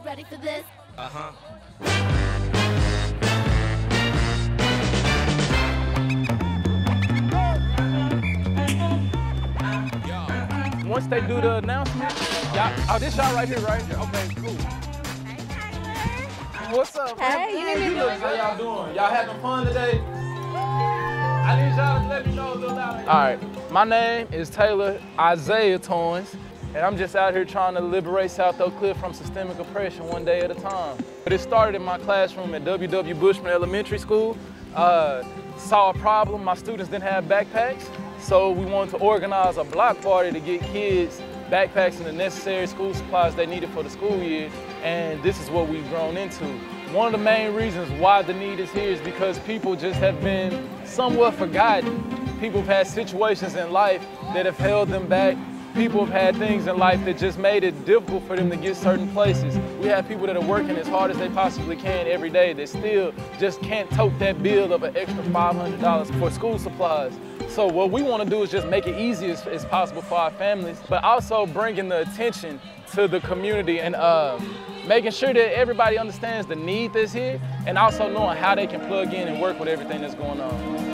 ready for this? Uh-huh. Once they do the announcement, y'all, oh, this y'all right here, right? Okay, cool. What's up, man? Hey, You look, how y'all doing? Y'all having fun today? I need y'all to let me know a little louder. All right, my name is Taylor Isaiah Torrance, and I'm just out here trying to liberate South Oak Cliff from systemic oppression one day at a time. But it started in my classroom at W.W. Bushman Elementary School. Saw a problem, my students didn't have backpacks, so we wanted to organize a block party to get kids backpacks and the necessary school supplies they needed for the school year, and this is what we've grown into. One of the main reasons why the need is here is because people just have been somewhat forgotten. People have had situations in life that have held them back. People have had things in life that just made it difficult for them to get certain places. We have people that are working as hard as they possibly can every day that still just can't tote that bill of an extra $500 for school supplies. So what we want to do is just make it easy as possible for our families, but also bringing the attention to the community and making sure that everybody understands the need that's here and also knowing how they can plug in and work with everything that's going on.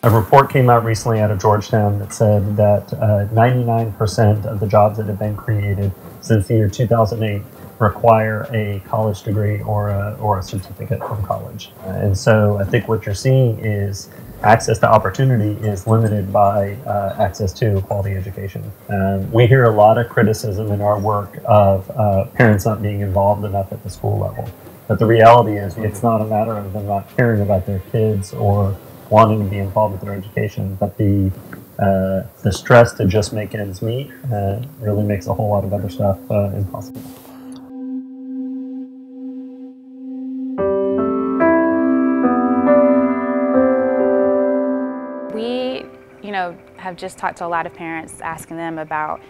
A report came out recently out of Georgetown that said that 99% of the jobs that have been created since the year 2008 require a college degree or a certificate from college. And so I think what you're seeing is access to opportunity is limited by access to quality education. We hear a lot of criticism in our work of parents not being involved enough at the school level. But the reality is it's not a matter of them not caring about their kids or wanting to be involved with their education, but the stress to just make ends meet really makes a whole lot of other stuff impossible. We, have just talked to a lot of parents, asking them about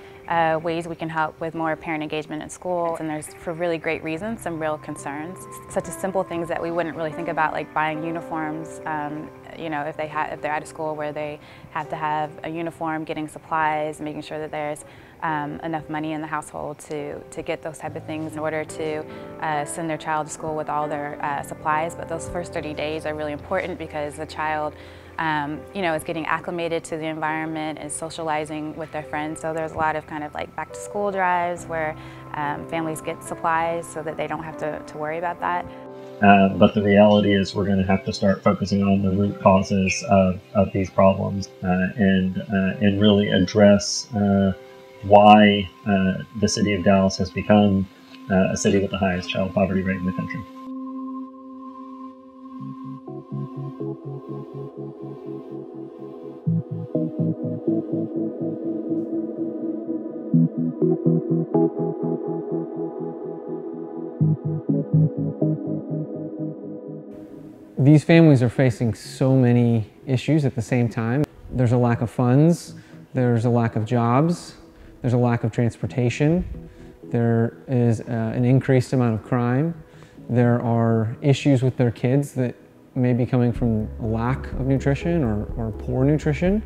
ways we can help with more parent engagement in school, and there's, for really great reasons, some real concerns. Such as simple things that we wouldn't really think about, like buying uniforms. If they're at a school where they have to have a uniform, getting supplies, making sure that there's enough money in the household to get those type of things in order to send their child to school with all their supplies. But those first 30 days are really important because the child is getting acclimated to the environment, is socializing with their friends. So there's a lot of kind of like back to school drives where families get supplies so that they don't have to worry about that. But the reality is we're going to have to start focusing on the root causes of these problems and really address why the city of Dallas has become a city with the highest child poverty rate in the country. These families are facing so many issues at the same time. There's a lack of funds, there's a lack of jobs, there's a lack of transportation, there is an increased amount of crime, there are issues with their kids that may be coming from a lack of nutrition or poor nutrition.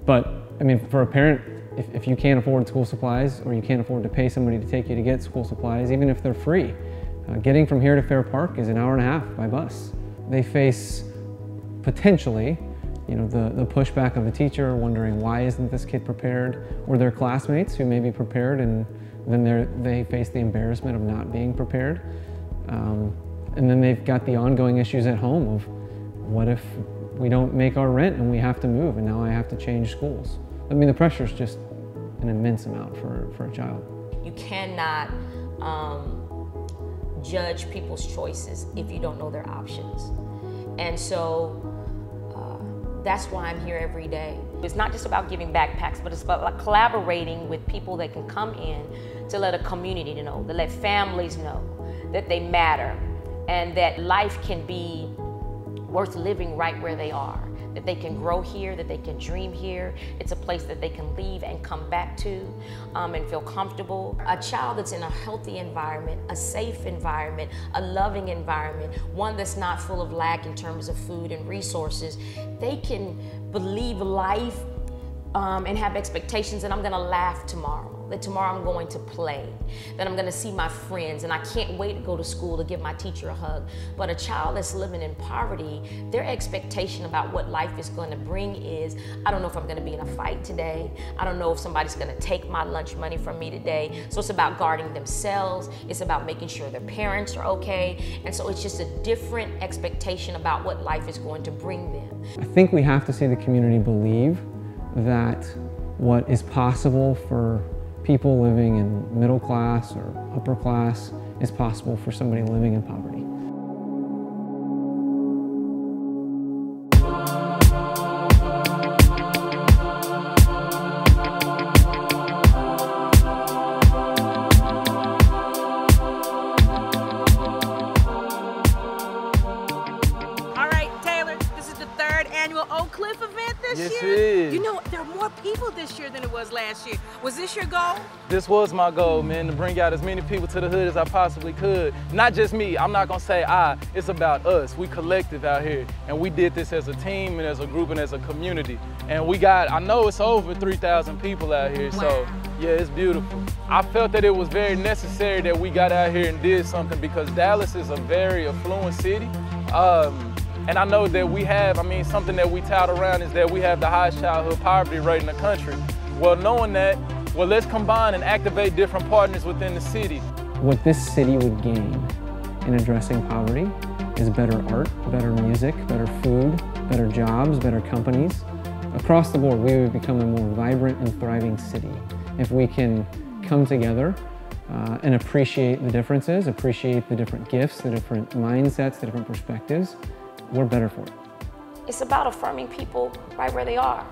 But I mean, for a parent, if you can't afford school supplies or you can't afford to pay somebody to take you to get school supplies, even if they're free, getting from here to Fair Park is an hour and a half by bus. They face potentially, the pushback of the teacher wondering why isn't this kid prepared, or their classmates who may be prepared and then they face the embarrassment of not being prepared. And then they've got the ongoing issues at home of what if we don't make our rent and we have to move and now I have to change schools. I mean, the pressure is just an immense amount for a child. You cannot judge people's choices if you don't know their options. And so that's why I'm here every day. It's not just about giving backpacks, but it's about collaborating with people that can come in to let a community know, to let families know that they matter and that life can be worth living right where they are. that they can grow here, that they can dream here. It's a place that they can leave and come back to and feel comfortable. A child that's in a healthy environment, a safe environment, a loving environment, one that's not full of lack in terms of food and resources, they can believe life and have expectations that I'm gonna laugh tomorrow, that tomorrow I'm going to play, that I'm gonna see my friends, and I can't wait to go to school to give my teacher a hug. But a child that's living in poverty, their expectation about what life is gonna bring is, I don't know if I'm gonna be in a fight today. I don't know if somebody's gonna take my lunch money from me today. So it's about guarding themselves. It's about making sure their parents are okay. And so it's just a different expectation about what life is going to bring them. I think we have to see the community believe that what is possible for people living in middle class or upper class is possible for somebody living in poverty. All right, Taylor, this is the 3rd annual Oak Cliff event this Yes, year. it is. You know, there are more people this year than it was last year. Was this your goal? This was my goal, man, to bring out as many people to the hood as I possibly could. Not just me, I'm not gonna say I, it's about us. We collective out here, and we did this as a team and as a group and as a community. And we got, I know it's over 3,000 people out here, so yeah, it's beautiful. I felt that it was very necessary that we got out here and did something because Dallas is a very affluent city. And I know that we have, something that we tout around is that we have the highest childhood poverty rate in the country. Well, knowing that, well, let's combine and activate different partners within the city. What this city would gain in addressing poverty is better art, better music, better food, better jobs, better companies. Across the board, we would become a more vibrant and thriving city if we can come together and appreciate the differences, appreciate the different gifts, the different mindsets, the different perspectives. We're better for it. It's about affirming people right where they are.